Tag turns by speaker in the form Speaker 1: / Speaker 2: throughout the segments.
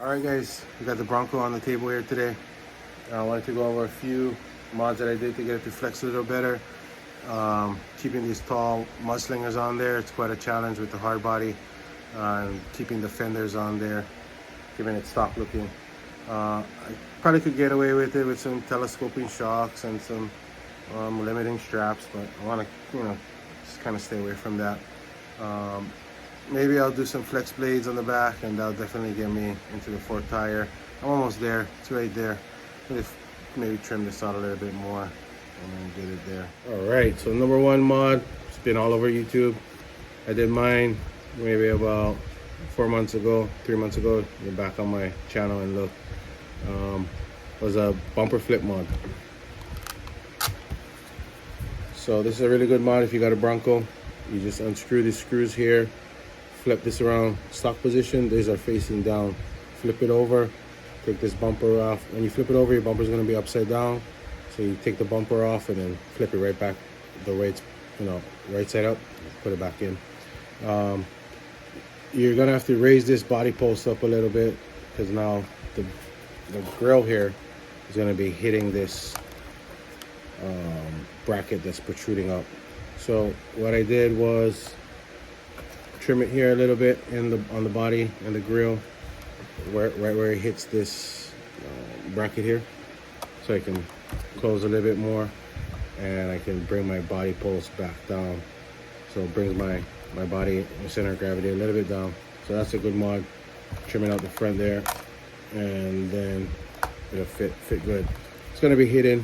Speaker 1: Alright guys, we got the Bronco on the table here today. I wanted to go over a few mods that I did to get it to flex a little better. Keeping these tall mudslingers on there, it's quite a challenge with the hard body. And keeping the fenders on there, giving it stock looking. I probably could get away with it with some telescoping shocks and some limiting straps, but I want to, just kind of stay away from that. Maybe I'll do some flex blades on the back, and that'll definitely get me into the fourth tire. I'm almost there. It's right there. Maybe trim this out a little bit more and then get it there. All right, so number one mod, it's been all over YouTube. I did mine maybe about 4 months ago, 3 months ago. You're back on my channel and look. Was a bumper flip mod. So this is a really good mod if you got a Bronco. You just unscrew these screws here, flip this around stock position. These are facing down. Flip it over, take this bumper off. When you flip it over, your bumper is going to be upside down. So you take the bumper off and then flip it right back the way it's, right side up. Put it back in. You're going to have to raise this body post up a little bit because now the grill here is going to be hitting this bracket that's protruding up. So what I did was trim it here a little bit on the body and the grill, right where it hits this bracket here, so I can close a little bit more, and I can bring my body post back down, so it brings my body center of gravity a little bit down. So that's a good mod. Trimming out the front there, and then it'll fit good. It's gonna be hidden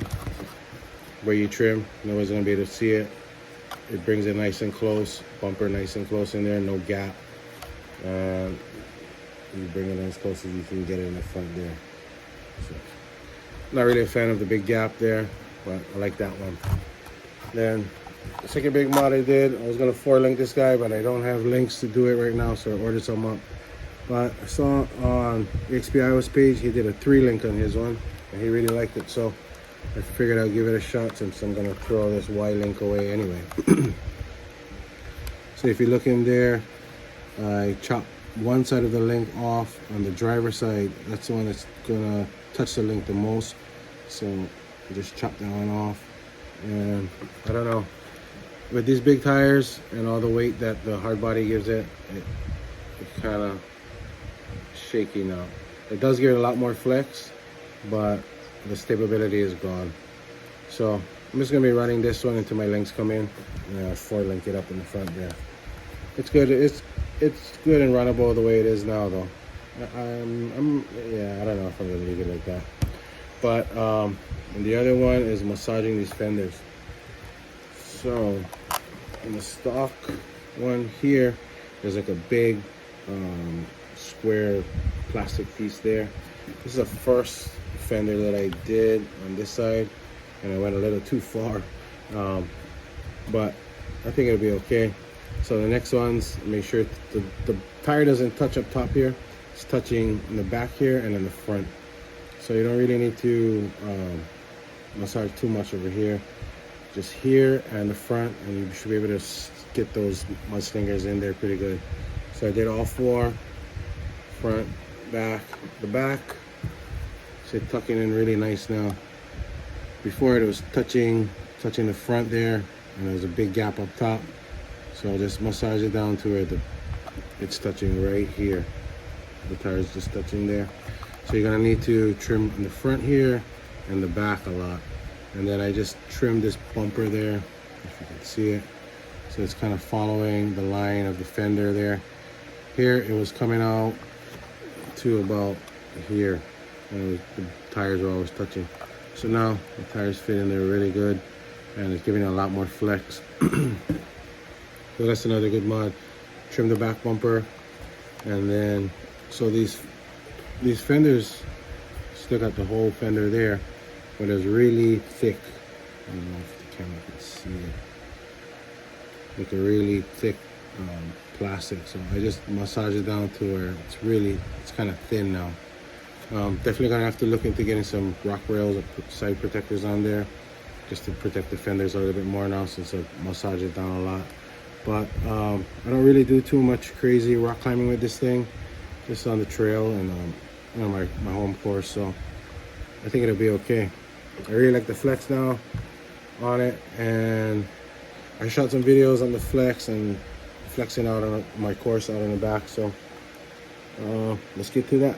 Speaker 1: where you trim. Nobody's gonna be able to see it. It brings it nice and close, bumper nice and close in there, no gap. You bring it as close as you can get it in the front there. So, not really a fan of the big gap there, but I like that one. Then the second big mod I did, I was gonna 4-link this guy, but I don't have links to do it right now, so I ordered some up. But I saw on XP Iowa's page, he did a 3-link on his one, and he really liked it, so I figured I'd give it a shot since I'm gonna throw this Y-link away anyway. So if you look in there, I chopped one side of the link off on the driver's side. That's the one that's gonna touch the link the most. So I just chopped that one off. And I don't know, with these big tires and all the weight that the hard body gives it's kind of shaky now. It does give it a lot more flex, but the stability is gone. So I'm just gonna be running this one until my links come in, and I'll 4-link it up in the front there. It's good. It's good and runnable the way it is now, though. Yeah, I don't know if I'm gonna leave it like that. But and the other one is massaging these fenders. So in the stock one here, there's like a big square plastic piece there. This is the first fender that I did on this side, and I went a little too far, but I think it'll be okay. So the next ones, make sure the tire doesn't touch up top here. It's touching in the back here and in the front, so you don't really need to massage too much over here. Just here and the front, and you should be able to get those mudslingers in there pretty good. So I did all 4, front, back. The back, it's tucking in really nice now. Before it was touching the front there, and there was a big gap up top. So just massage it down to where it's touching right here. The tire is just touching there. So you're gonna need to trim in the front here and the back a lot. And then I just trimmed this bumper there, if you can see it. So it's kind of following the line of the fender there. Here it was coming out to about here, and the tires were always touching. So now the tires fit in there really good, and it's giving it a lot more flex. So that's another good mod. Trim the back bumper, and then so these fenders still got the whole fender there, but it's really thick. I don't know if the camera can see it. Like a really thick plastic. So I just massage it down to where it's kind of thin now. Definitely gonna have to look into getting some rock rails or side protectors on there, just to protect the fenders a little bit more now, since I massage it down a lot. But I don't really do too much crazy rock climbing with this thing, just on the trail, and on my home course, so I think it'll be okay. I really like the flex now on it, and I shot some videos on the flex and flexing out on my course out in the back, so let's get to that.